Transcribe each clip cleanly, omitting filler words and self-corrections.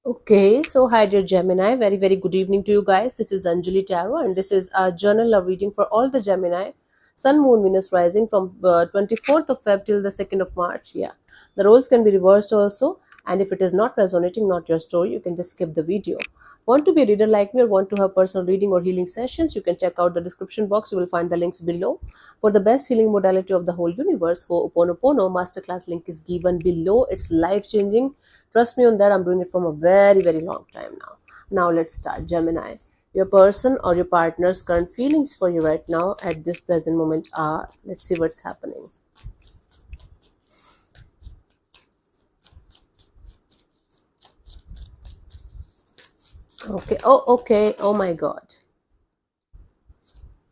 Okay, so hi dear Gemini, very good evening to you guys. This is Anjali Tarot, and this is a journal of reading for all the Gemini, Sun, Moon, Venus rising from 24th of Feb till the 2nd of March. Yeah, the roles can be reversed also, and if it is not resonating, not your story, you can just skip the video. Want to be a reader like me or want to have personal reading or healing sessions, you can check out the description box. You will find the links below. For the best healing modality of the whole universe, Ho'oponopono masterclass link is given below. It's life changing. Trust me on that. I'm doing it from a very long time now. Now let's start. Gemini. Your person or your partner's current feelings for you right now at this present moment are. Let's see what's happening. Okay. Oh, okay. Oh my God.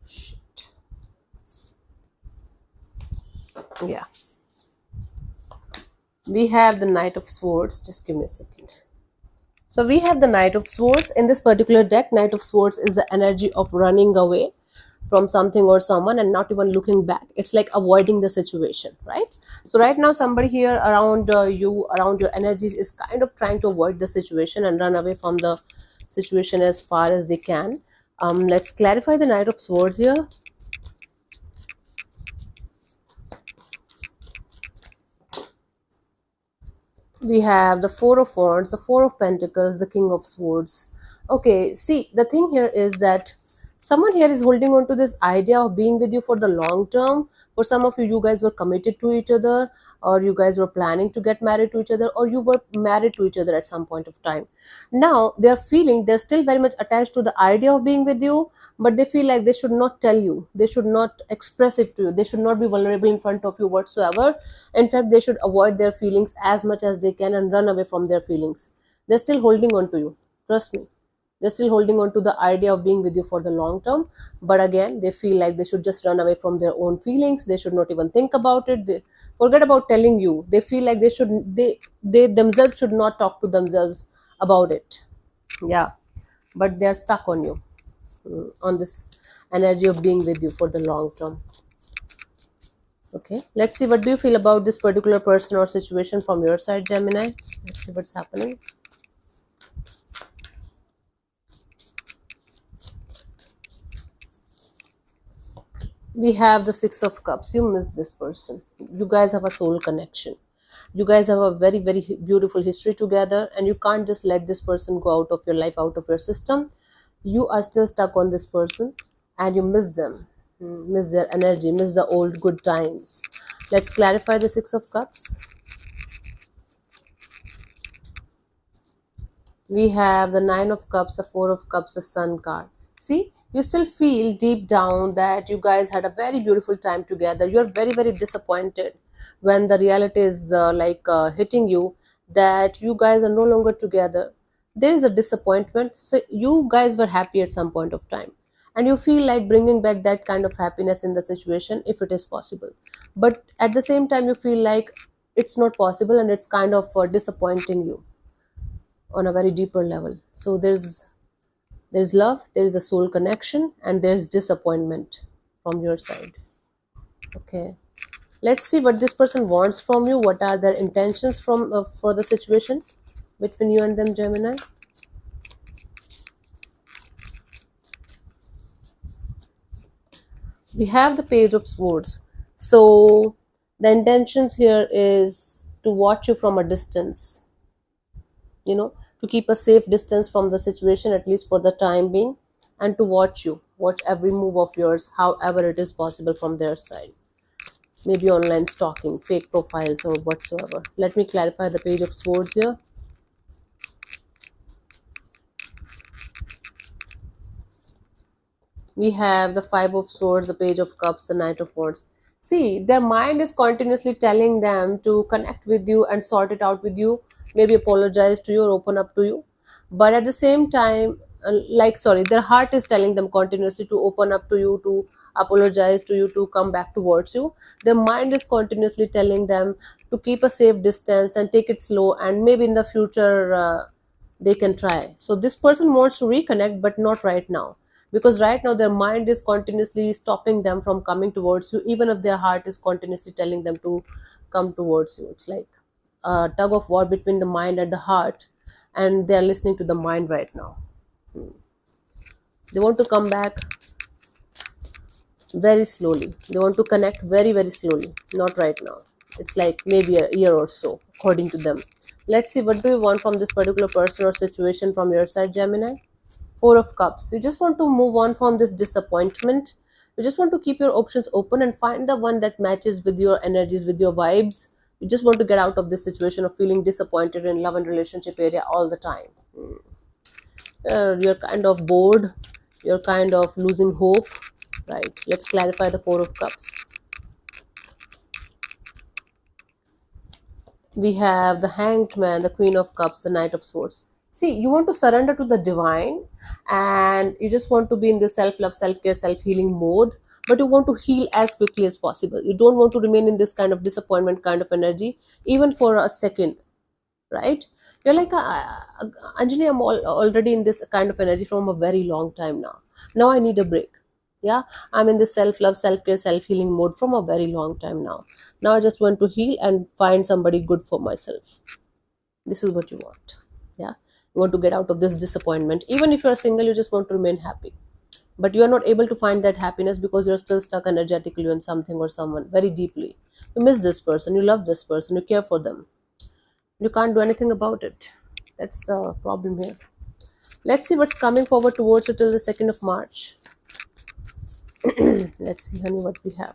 Shit. Yeah. We have the Knight of Swords. Just give me a second. So we have the Knight of Swords. In this particular deck, Knight of Swords is the energy of running away from something or someone and not even looking back. It's like avoiding the situation, right? So right now, somebody here around you, around your energies, is kind of trying to avoid the situation and run away from the situation as far as they can. Let's clarify the Knight of Swords here. We have the Four of Wands, the Four of Pentacles, the King of Swords. Okay, see, the thing here is that someone here is holding on to this idea of being with you for the long term. For some of you, you guys were committed to each other, or you guys were planning to get married to each other, or you were married to each other at some point of time. Now they're feeling they're still very much attached to the idea of being with you, but they feel like they should not tell you, they should not express it to you, they should not be vulnerable in front of you whatsoever. In fact, they should avoid their feelings as much as they can and run away from their feelings. They're still holding on to you, trust me. They're still holding on to the idea of being with you for the long term, but again they feel like they should just run away from their own feelings. They should not even think about it. They forget about telling you. They feel like they themselves should not talk to themselves about it. Yeah, but they're stuck on you, on this energy of being with you for the long term. Okay, let's see, what do you feel about this particular person or situation from your side, Gemini? Let's see what's happening. We have the Six of Cups. You miss this person. You guys have a soul connection. You guys have a very beautiful history together, and you can't just let this person go out of your life, out of your system. You are still stuck on this person, and you miss them. Miss their energy, miss the old good times. Let's clarify the Six of Cups. We have the Nine of Cups, the Four of Cups, the Sun card. See, you still feel deep down that you guys had a very beautiful time together. You're very disappointed when the reality is hitting you that you guys are no longer together. There is a disappointment. So you guys were happy at some point of time, and you feel like bringing back that kind of happiness in the situation if it is possible. But at the same time, you feel like it's not possible, and it's kind of disappointing you on a very deeper level. So there's love, there is a soul connection, and there's disappointment from your side. Okay, let's see what this person wants from you. What are their intentions from for the situation between you and them, Gemini? We have the Page of Swords. So the intentions here is to watch you from a distance, to keep a safe distance from the situation, at least for the time being, and to watch every move of yours, however it is possible from their side. Maybe online stalking, fake profiles, or whatsoever. Let me clarify the Page of Swords here. We have the Five of Swords, the Page of Cups, the Knight of Wands. See, their mind is continuously telling them to connect with you and sort it out with you, maybe apologize to you or open up to you. But at the same time, their heart is telling them continuously to open up to you, to apologize to you, to come back towards you. Their mind is continuously telling them to keep a safe distance and take it slow, and maybe in the future they can try. So this person wants to reconnect, but not right now, because right now their mind is continuously stopping them from coming towards you, even if their heart is continuously telling them to come towards you. It's like a tug of war between the mind and the heart, and they are listening to the mind right now. They want to come back very slowly. They want to connect very, very slowly, not right now. It's like maybe a year or so, according to them. Let's see, what do you want from this particular person or situation from your side, Gemini? Four of Cups. You just want to move on from this disappointment. You just want to keep your options open and find the one that matches with your energies, with your vibes. You just want to get out of this situation of feeling disappointed in love and relationship area all the time. You're kind of bored. You're kind of losing hope. Right. Let's clarify the Four of Cups. We have the Hanged Man, the Queen of Cups, the Knight of Swords. See, you want to surrender to the divine, and you just want to be in the self love, self care, self healing mode, but you want to heal as quickly as possible. You don't want to remain in this kind of disappointment kind of energy, even for a second, right? You're like, Anjali, I'm already in this kind of energy from a very long time now. Now I need a break. Yeah, I'm in this self love, self care, self healing mode from a very long time now. Now I just want to heal and find somebody good for myself. This is what you want. Yeah, you want to get out of this disappointment. Even if you're single, you just want to remain happy, but you are not able to find that happiness because you're still stuck energetically on something or someone very deeply. You miss this person, you love this person, you care for them, you can't do anything about it. That's the problem here. Let's see what's coming forward towards you till the 2nd of March. Let's see, honey, what we have.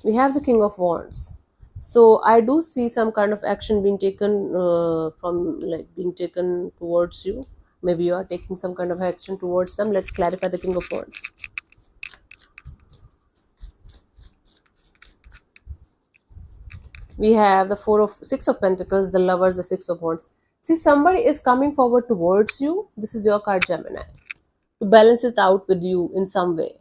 We have the King of Wands. So I do see some kind of action being taken, from like being taken towards you. Maybe you are taking some kind of action towards them. Let's clarify the King of Wands. We have the Six of Pentacles, the Lovers, the Six of Wands. See, somebody is coming forward towards you. This is your card, Gemini, to balance it out with you in some way,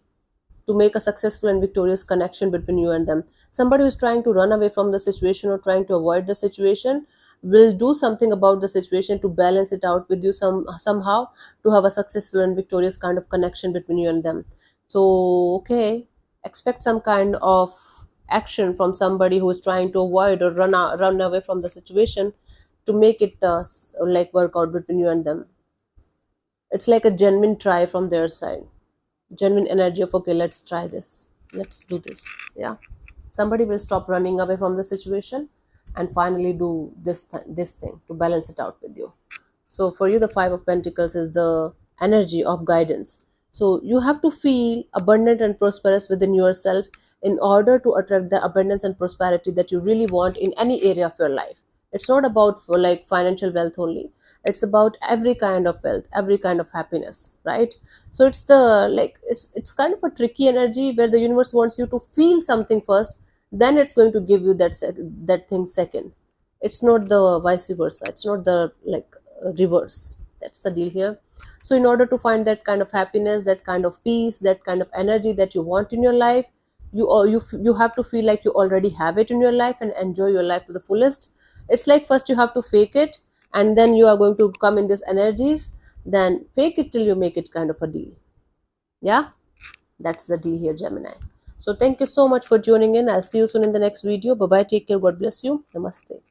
to make a successful and victorious connection between you and them. Somebody who's trying to run away from the situation or trying to avoid the situation will do something about the situation to balance it out with you somehow, to have a successful and victorious kind of connection between you and them. So, okay, expect some kind of action from somebody who is trying to avoid or run away from the situation, to make it like work out between you and them. It's like a genuine try from their side, genuine energy of, okay, let's try this, let's do this. Yeah, somebody will stop running away from the situation and finally do this thing to balance it out with you. So for you, the Five of Pentacles is the energy of guidance. So you have to feel abundant and prosperous within yourself in order to attract the abundance and prosperity that you really want in any area of your life. It's not about for like financial wealth only. It's about every kind of wealth, every kind of happiness, right? So it's the like it's kind of a tricky energy where the universe wants you to feel something first, then it's going to give you that thing second. It's not the vice versa. It's not the like reverse. That's the deal here. So in order to find that kind of happiness, that kind of peace, that kind of energy that you want in your life, you have to feel like you already have it in your life and enjoy your life to the fullest. It's like first you have to fake it, and then you are going to come in these energies. Then fake it till you make it kind of a deal. Yeah, that's the deal here, Gemini. So thank you so much for tuning in. I'll see you soon in the next video. Bye bye, take care, God bless you, namaste.